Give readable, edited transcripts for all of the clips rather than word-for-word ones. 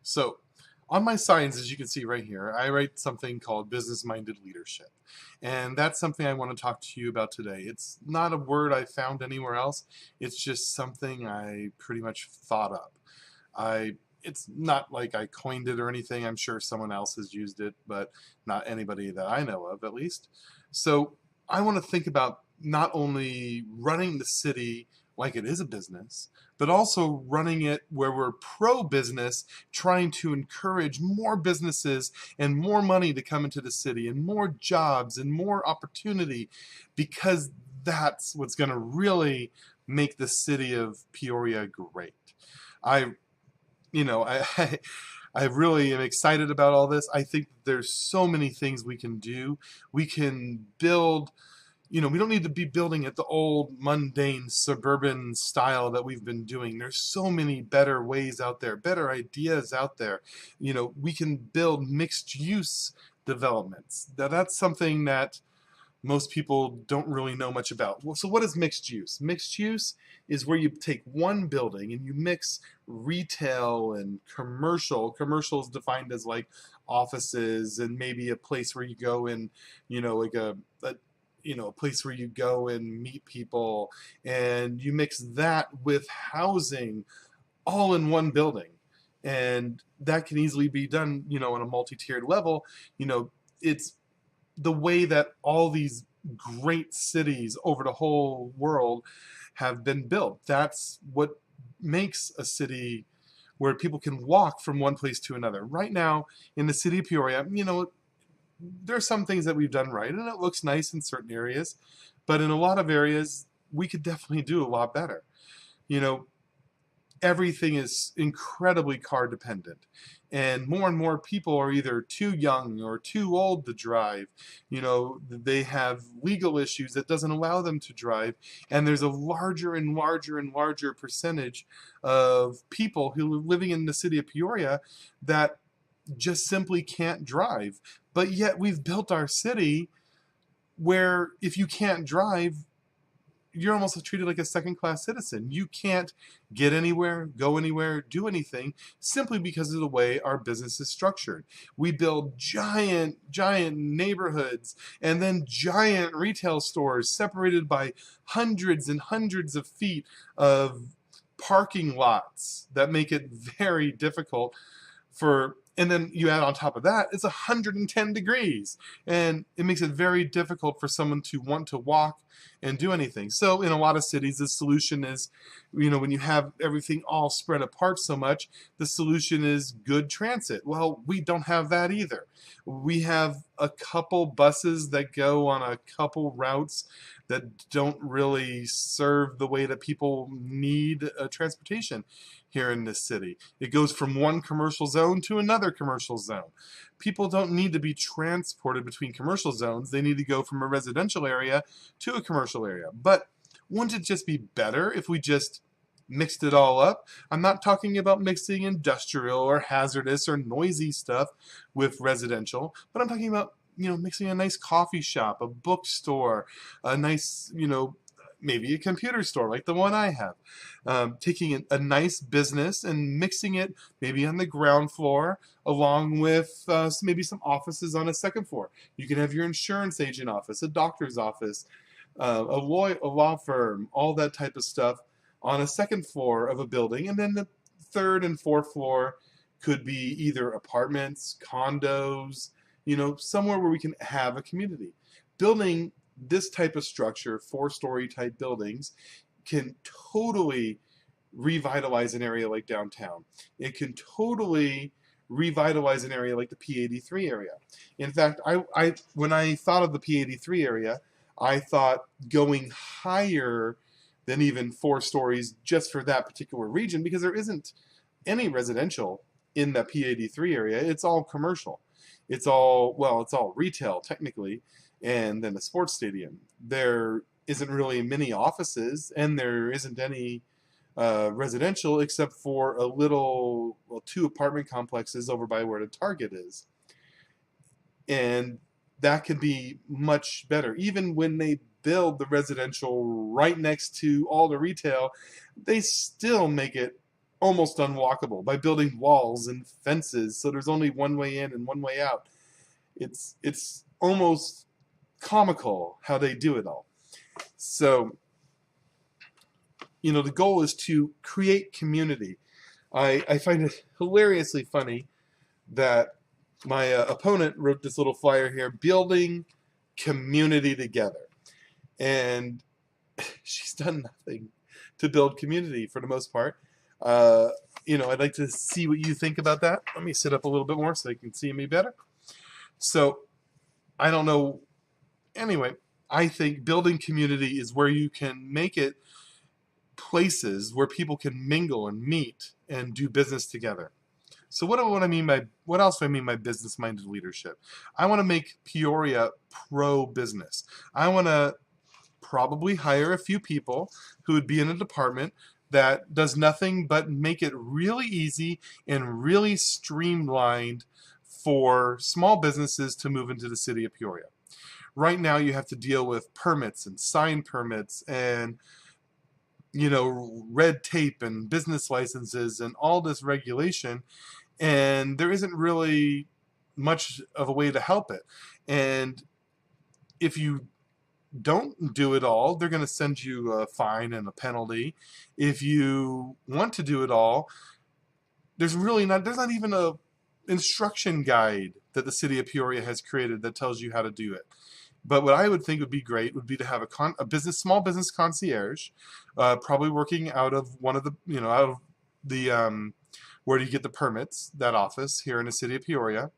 So, on my signs, as you can see right here, I write something called business-minded leadership. And that's something I want to talk to you about today. It's not a word I found anywhere else. It's just something I pretty much thought up. It's not like I coined it or anything. I'm sure someone else has used it, but not anybody that I know of, at least. So I want to think about not only running the city like it is a business, but also running it where we're pro-business, trying to encourage more businesses and more money to come into the city and more jobs and more opportunity, because that's what's going to really make the city of Peoria great. I I I really am excited about all this. I think there's so many things we can do. We can build, we don't need to be building at the old mundane suburban style that we've been doing. There's so many better ways out there, better ideas out there. We can build mixed use developments. That's something that most people don't really know much about. Well, so what is mixed use? Mixed use is where you take one building and you mix retail and commercial. Commercial is defined as like offices and maybe a place where you go and, like a place where you go and meet people, and you mix that with housing all in one building. And that can easily be done, on a multi-tiered level. It's the way that all these great cities over the whole world have been built. That's what makes a city where people can walk from one place to another. Right now, in the city of Peoria, there are some things that we've done right, and it looks nice in certain areas, but in a lot of areas, we could definitely do a lot better. You know, Everything is incredibly car dependent, and more people are either too young or too old to drive. They have legal issues that doesn't allow them to drive, and there's a larger and larger and larger percentage of people who are living in the city of Peoria that just simply can't drive. But yet we've built our city where if you can't drive, you're almost treated like a second-class citizen. You can't get anywhere, go anywhere, do anything, simply because of the way our business is structured. We build giant neighborhoods and then giant retail stores separated by hundreds and hundreds of feet of parking lots that make it very difficult and then you add on top of that, it's 110 degrees. And it makes it very difficult for someone to want to walk and do anything. So in a lot of cities, the solution is, when you have everything all spread apart so much, the solution is good transit. Well, we don't have that either. We have a couple buses that go on a couple routes that don't really serve the way that people need transportation here in this city. It goes from one commercial zone to another commercial zone. People don't need to be transported between commercial zones. They need to go from a residential area to a commercial area. But wouldn't it just be better if we just mixed it all up? I'm not talking about mixing industrial or hazardous or noisy stuff with residential, but I'm talking about mixing a nice coffee shop, a bookstore, a nice, maybe a computer store like the one I have. Taking a nice business and mixing it maybe on the ground floor along with maybe some offices on a second floor. You can have your insurance agent office, a doctor's office, a law firm, all that type of stuff on a second floor of a building. And then the third and fourth floor could be either apartments, condos, somewhere where we can have a community. Building this type of structure, 4-story type buildings, can totally revitalize an area like downtown. It can totally revitalize an area like the P83 area. In fact, when I thought of the P83 area, I thought going higher than even 4 stories just for that particular region, because there isn't any residential in the P83 area. It's all commercial. It's all retail technically, and then a sports stadium. There isn't really many offices, and there isn't any residential except for two apartment complexes over by where the Target is. And that could be much better. Even when they build the residential right next to all the retail, they still make it almost unwalkable by building walls and fences so there's only one way in and one way out. It's almost comical how they do it all. So, the goal is to create community. I find it hilariously funny that my opponent wrote this little flyer here, building community together. And she's done nothing to build community for the most part. I'd like to see what you think about that. Let me sit up a little bit more so you can see me better. So, I don't know. Anyway, I think building community is where you can make it places where people can mingle and meet and do business together. So what else do I mean by business-minded leadership? I want to make Peoria pro-business. I want to probably hire a few people who would be in a department that does nothing but make it really easy and really streamlined for small businesses to move into the city of Peoria. Right now you have to deal with permits and sign permits and red tape and business licenses and all this regulation, and there isn't really much of a way to help it. And if you don't do it all, they're going to send you a fine and a penalty. If you want to do it all, there's not even a instruction guide that the city of Peoria has created that tells you how to do it. But what I would think would be great would be to have a small business concierge, probably working out of one of the where do you get the permits, that office here in the city of Peoria,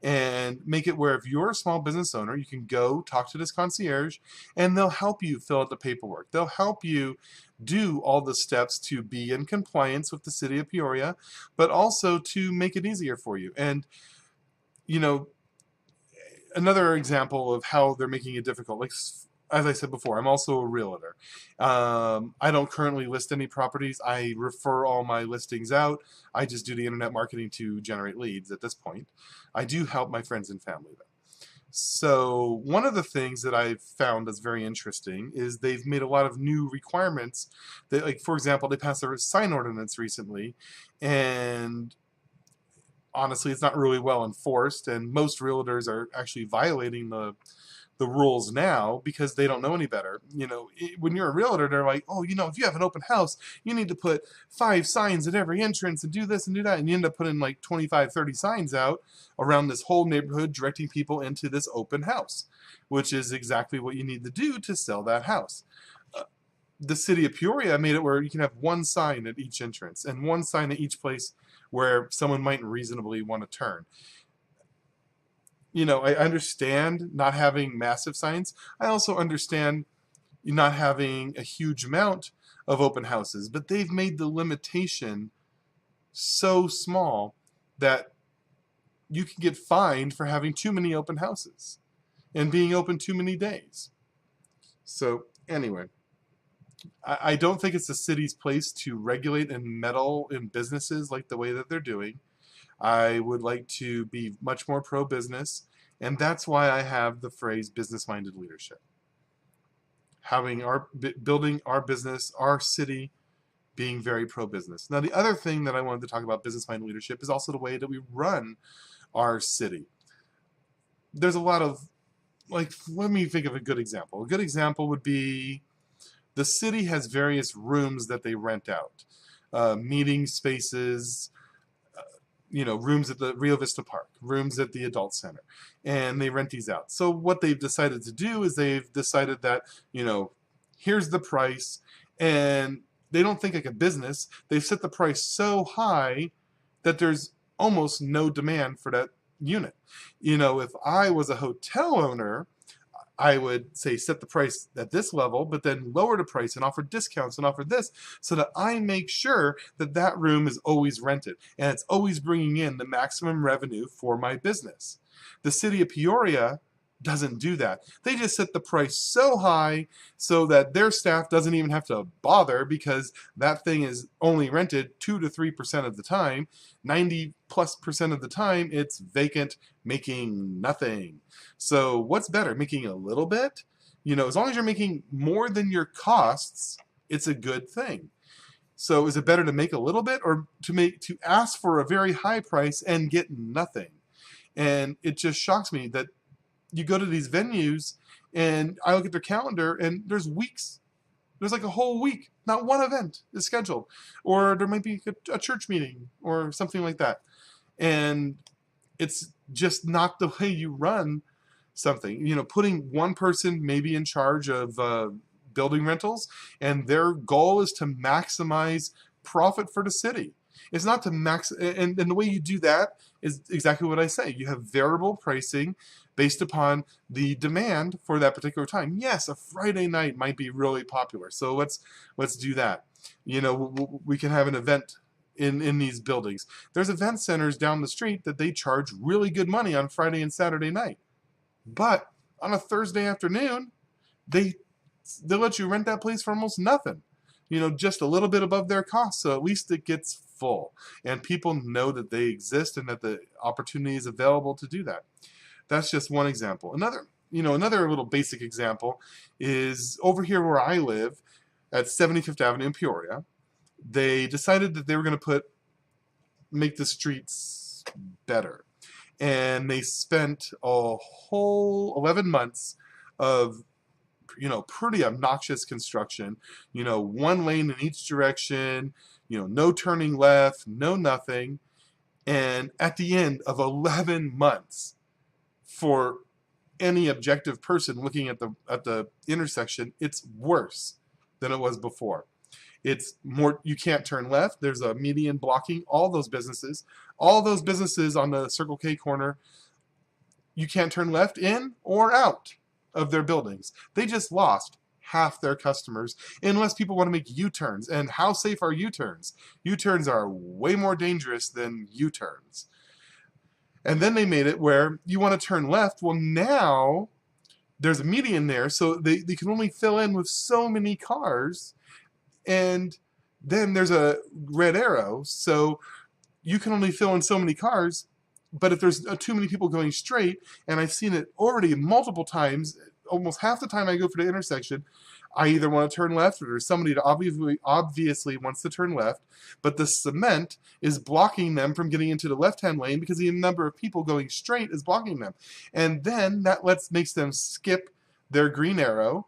and make it where if you're a small business owner, you can go talk to this concierge, and they'll help you fill out the paperwork. They'll help you do all the steps to be in compliance with the city of Peoria, but also to make it easier for you. And another example of how they're making it difficult, like as I said before, I'm also a realtor. I don't currently list any properties. I refer all my listings out. I just do the internet marketing to generate leads at this point. I do help my friends and family though. So one of the things that I've found that's very interesting is they've made a lot of new requirements. Like, for example, they passed a sign ordinance recently, and honestly, it's not really well enforced, and most realtors are actually violating the rules now because they don't know any better. When you're a realtor, they're like, oh, if you have an open house, you need to put 5 signs at every entrance and do this and do that. And you end up putting like 25, 30 signs out around this whole neighborhood directing people into this open house, which is exactly what you need to do to sell that house. The city of Peoria made it where you can have 1 sign at each entrance and 1 sign at each place where someone might reasonably want to turn. I understand not having massive signs. I also understand not having a huge amount of open houses, but they've made the limitation so small that you can get fined for having too many open houses and being open too many days. So anyway, I don't think it's the city's place to regulate and meddle in businesses like the way that they're doing. I would like to be much more pro-business, and that's why I have the phrase business-minded leadership. Building our business, our city, being very pro-business. Now, the other thing that I wanted to talk about business-minded leadership is also the way that we run our city. There's a lot of, let me think of a good example. A good example would be the city has various rooms that they rent out, meeting spaces, rooms at the Rio Vista Park, rooms at the Adult Center, and they rent these out. So what they've decided to do is they've decided that, here's the price, and they don't think like a business. They've set the price so high that there's almost no demand for that unit. If I was a hotel owner, I would say set the price at this level, but then lower the price and offer discounts and offer this so that I make sure that that room is always rented and it's always bringing in the maximum revenue for my business. The city of Peoria doesn't do that. They just set the price so high so that their staff doesn't even have to bother because that thing is only rented 2 to 3% of the time. 90+% of the time it's vacant, making nothing. So what's better, making a little bit? As long as you're making more than your costs, it's a good thing. So is it better to make a little bit, or to ask for a very high price and get nothing? And it just shocks me that you go to these venues and I look at their calendar and there's weeks. There's like a whole week, not one event is scheduled. Or there might be a church meeting or something like that. And it's just not the way you run something. Putting one person maybe in charge of building rentals, and their goal is to maximize profit for the city. It's not to and the way you do that is exactly what I say. You have variable pricing based upon the demand for that particular time. Yes, a Friday night might be really popular, so let's do that. We can have an event in these buildings. There's event centers down the street that they charge really good money on Friday and Saturday night, but on a Thursday afternoon, they'll let you rent that place for almost nothing. Just a little bit above their cost, so at least it gets full, and people know that they exist and that the opportunity is available to do that. That's just one example. Another little basic example is over here where I live at 75th Avenue in Peoria. They decided that they were going to make the streets better, and they spent a whole 11 months of pretty obnoxious construction. One lane in each direction, no turning left, no nothing. And at the end of 11 months, for any objective person looking at the intersection, it's worse than it was before. It's more, you can't turn left. There's a median blocking all those businesses on the Circle K corner. You can't turn left in or out of their buildings. They just lost half their customers, unless people want to make U-turns. And how safe are U-turns? U-turns are way more dangerous than U-turns. And then they made it where you want to turn left. Well, now there's a median there, so they can only fill in with so many cars. And then there's a red arrow, so you can only fill in so many cars. But if there's too many people going straight, and I've seen it already multiple times, almost half the time I go for the intersection, I either want to turn left, or there's somebody that obviously wants to turn left, but the cement is blocking them from getting into the left-hand lane because the number of people going straight is blocking them. And then that makes them skip their green arrow.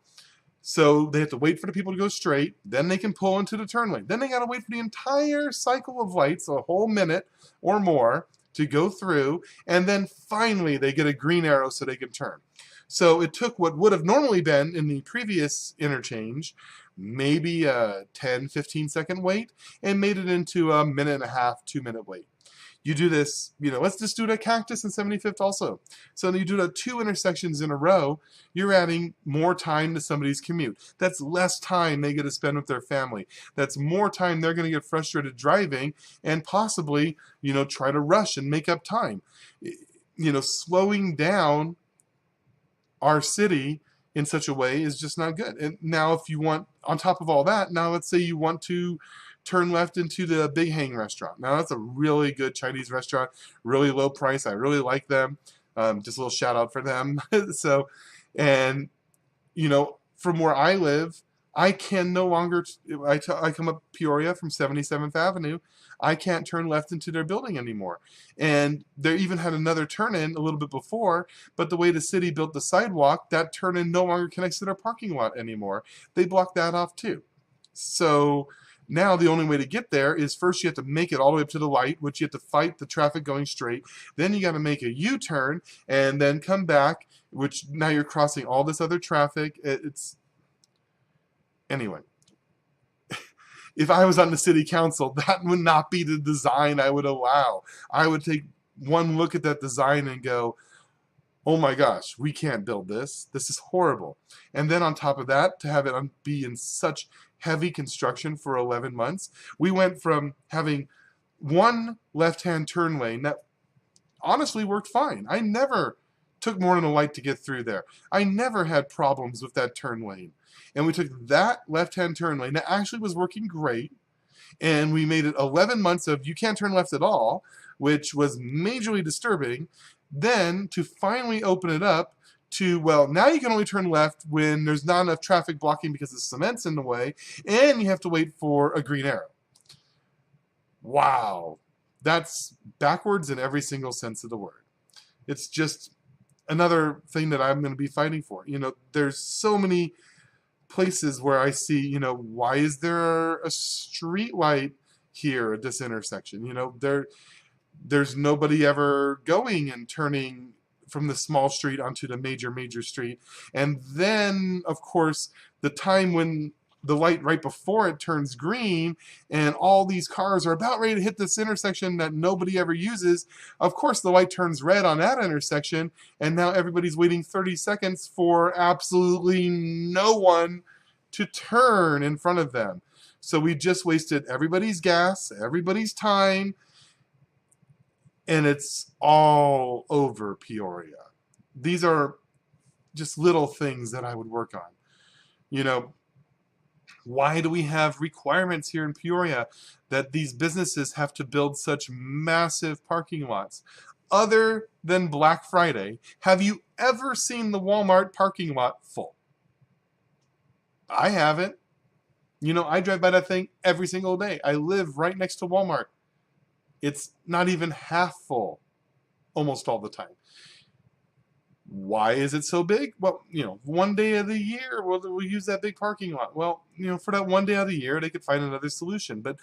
So they have to wait for the people to go straight, then they can pull into the turn lane. Then they got to wait for the entire cycle of lights, a whole minute or more, to go through, and then finally they get a green arrow so they can turn. So it took what would have normally been in the previous interchange maybe a 10-15 second wait, and made it into a minute and a half, 2-minute wait. You do this, let's just do it at Cactus and 75th also. So you do it at 2 intersections in a row, you're adding more time to somebody's commute. That's less time they get to spend with their family. That's more time they're going to get frustrated driving and possibly, try to rush and make up time. Slowing down our city in such a way is just not good. And now if you want, on top of all that, now let's say you want to turn left into the Big Hang restaurant. Now that's a really good Chinese restaurant, really low price. I really like them. Just a little shout out for them. So, and from where I live, I can no longer, I come up Peoria from 77th Avenue, I can't turn left into their building anymore. And they even had another turn-in a little bit before, but the way the city built the sidewalk, that turn-in no longer connects to their parking lot anymore. They blocked that off too. So now the only way to get there is first you have to make it all the way up to the light, which you have to fight the traffic going straight. Then you got to make a U-turn and then come back, which now you're crossing all this other traffic. Anyway, if I was on the city council, that would not be the design I would allow. I would take one look at that design and go, oh my gosh, we can't build this. This is horrible. And then on top of that, to have it be in such heavy construction for 11 months, we went from having one left-hand turn lane that honestly worked fine. I never took more than a light to get through there. I never had problems with that turn lane. And we took that left-hand turn lane that actually was working great, and we made it 11 months of you can't turn left at all, which was majorly disturbing, then to finally open it up to, well, now you can only turn left when there's not enough traffic blocking because the cement's in the way, and you have to wait for a green arrow. Wow. That's backwards in every single sense of the word. It's just another thing that I'm going to be fighting for. There's so many places where I see, why is there a street light here at this intersection? There's nobody ever going and turning from the small street onto the major street. And then, of course, the time when the light right before it turns green and all these cars are about ready to hit this intersection that nobody ever uses, of course the light turns red on that intersection, and now everybody's waiting 30 seconds for absolutely no one to turn in front of them. So we just wasted everybody's gas, everybody's time, and it's all over Peoria. These are just little things that I would work on. Why do we have requirements here in Peoria that these businesses have to build such massive parking lots? Other than Black Friday, have you ever seen the Walmart parking lot full? I haven't. I drive by that thing every single day. I live right next to Walmart. It's not even half full almost all the time. Why is it so big? Well, one day of the year we'll use that big parking lot. Well, for that one day of the year, they could find another solution. But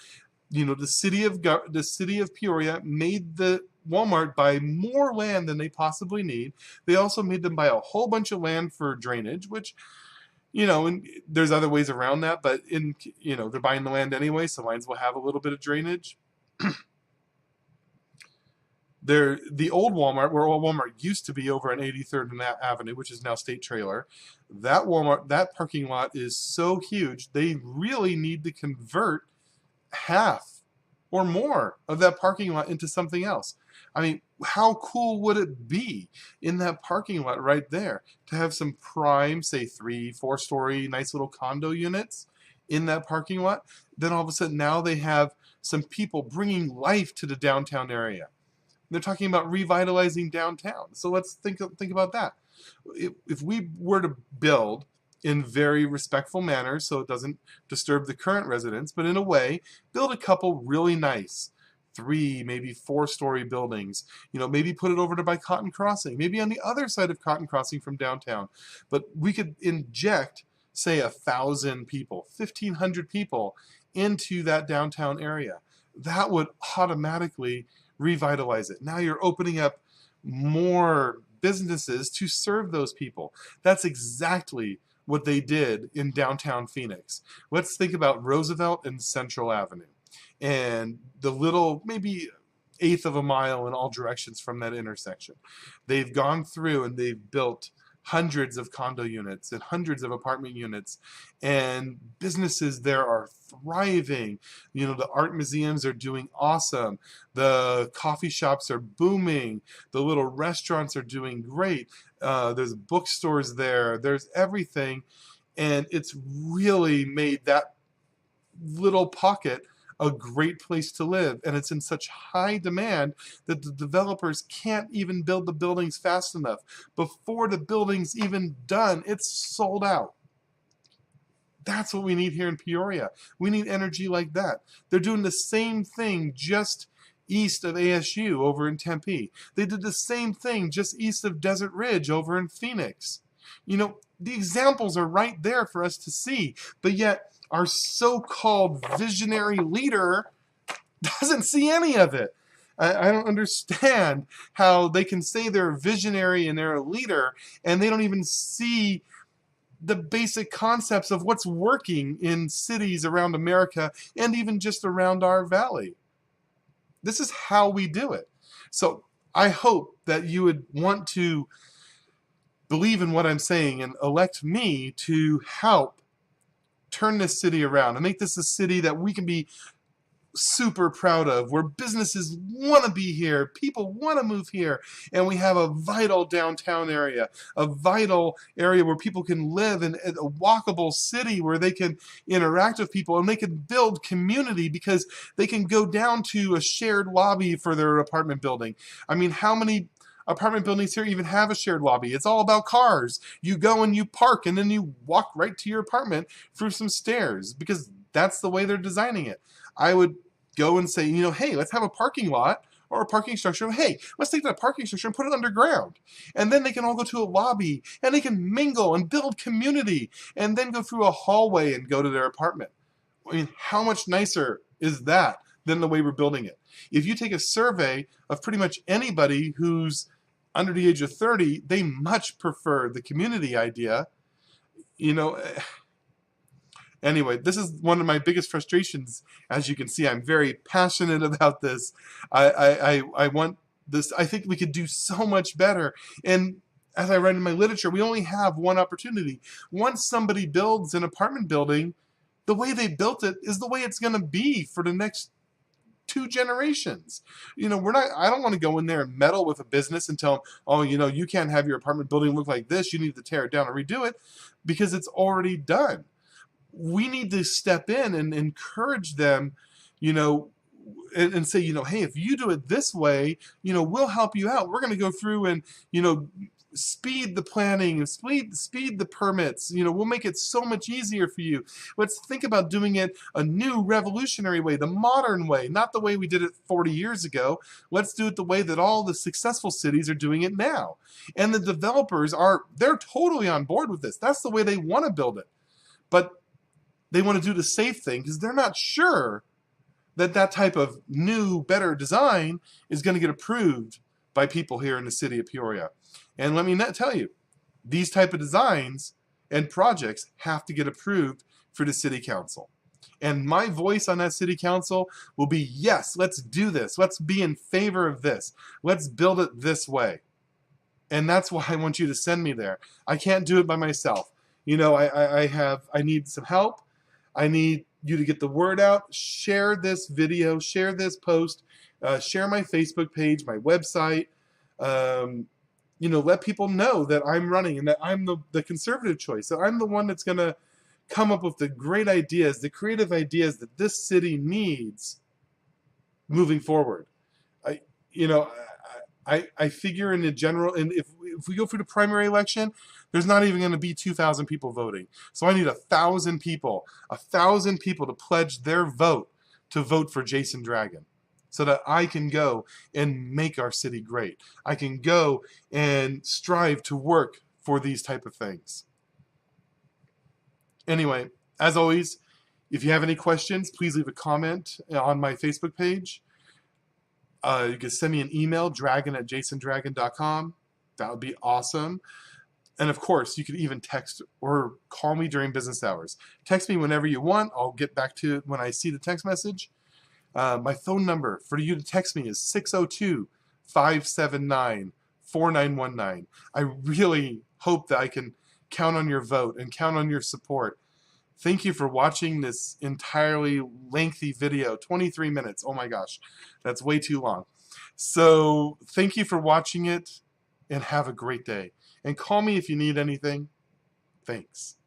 the city of Peoria made the Walmart buy more land than they possibly need. They also made them buy a whole bunch of land for drainage, which and there's other ways around that. But they're buying the land anyway, so might as well have a little bit of drainage. The old Walmart, where Walmart used to be over on 83rd and Avenue, which is now State Trailer, that parking lot is so huge, they really need to convert half or more of that parking lot into something else. I mean, how cool would it be in that parking lot right there to have some prime, say 3-4 story, nice little condo units in that parking lot? Then all of a sudden now they have some people bringing life to the downtown area. They're talking about revitalizing downtown. So let's think about that. If we were to build in very respectful manner so it doesn't disturb the current residents, but in a way, build a couple really nice 3, maybe 4-story buildings. Maybe put it over to by Cotton Crossing, maybe on the other side of Cotton Crossing from downtown. But we could inject, say, 1,000 people, 1,500 people into that downtown area. That would automatically revitalize it. Now you're opening up more businesses to serve those people. That's exactly what they did in downtown Phoenix. Let's think about Roosevelt and Central Avenue and the little, maybe 1/8 of a mile in all directions from that intersection. They've gone through and they've built hundreds of condo units and hundreds of apartment units, and businesses there are thriving. The art museums are doing awesome. The coffee shops are booming. The little restaurants are doing great. There's bookstores there. There's everything. And it's really made that little pocket a great place to live, and it's in such high demand that the developers can't even build the buildings fast enough. Before the building's even done, it's sold out. That's what we need here in Peoria. We need energy like that. They're doing the same thing just east of ASU over in Tempe. They did the same thing just east of Desert Ridge over in Phoenix. The examples are right there for us to see, but yet our so-called visionary leader doesn't see any of it. I don't understand how they can say they're a visionary and they're a leader, and they don't even see the basic concepts of what's working in cities around America and even just around our valley. This is how we do it. So I hope that you would want to believe in what I'm saying and elect me to help turn this city around and make this a city that we can be super proud of, where businesses want to be here, people want to move here, and we have a vital downtown area, a vital area where people can live, in a walkable city where they can interact with people and they can build community because they can go down to a shared lobby for their apartment building. I mean, how many apartment buildings here even have a shared lobby? It's all about cars. You go and you park and then you walk right to your apartment through some stairs because that's the way they're designing it. I would go and say, hey, let's have a parking lot or a parking structure. Hey, let's take that parking structure and put it underground. And then they can all go to a lobby and they can mingle and build community and then go through a hallway and go to their apartment. I mean, how much nicer is that than the way we're building it? If you take a survey of pretty much anybody who's under the age of 30, they much prefer the community idea. Anyway, this is one of my biggest frustrations. As you can see, I'm very passionate about this. I want this. I think we could do so much better. And as I write in my literature, we only have one opportunity. Once somebody builds an apartment building, the way they built it is the way it's going to be for the next 2 generations. I don't want to go in there and meddle with a business and tell them, oh, you can't have your apartment building look like this. You need to tear it down and redo it, because it's already done. We need to step in and encourage them, and say, hey, if you do it this way, we'll help you out. We're going to go through and, speed the planning and speed the permits. We'll make it so much easier for you. Let's think about doing it a new revolutionary way, the modern way, not the way we did it 40 years ago. Let's do it the way that all the successful cities are doing it now. And the developers they're totally on board with this. That's the way they want to build it. But they want to do the safe thing because they're not sure that that type of new, better design is going to get approved by people here in the city of Peoria. And let me tell you, these type of designs and projects have to get approved for the city council. And my voice on that city council will be, yes, let's do this. Let's be in favor of this. Let's build it this way. And that's why I want you to send me there. I can't do it by myself. I need some help. I need you to get the word out. Share this video, share this post, share my Facebook page, my website. Let people know that I'm running and that I'm the conservative choice. So I'm the one that's going to come up with the great ideas, the creative ideas that this city needs moving forward. I figure in the general, and if we go through the primary election, there's not even going to be 2,000 people voting. So I need 1,000 people to pledge their vote to vote for Jason Dragon, so that I can go and make our city great. I can go and strive to work for these type of things. Anyway, as always, if you have any questions, please leave a comment on my Facebook page. You can send me an email, dragon@jasondragon.com. That would be awesome. And of course, you can even text or call me during business hours. Text me whenever you want. I'll get back to it when I see the text message. My phone number for you to text me is 602-579-4919. I really hope that I can count on your vote and count on your support. Thank you for watching this entirely lengthy video, 23 minutes. Oh my gosh, that's way too long. So thank you for watching it, and have a great day. And call me if you need anything. Thanks.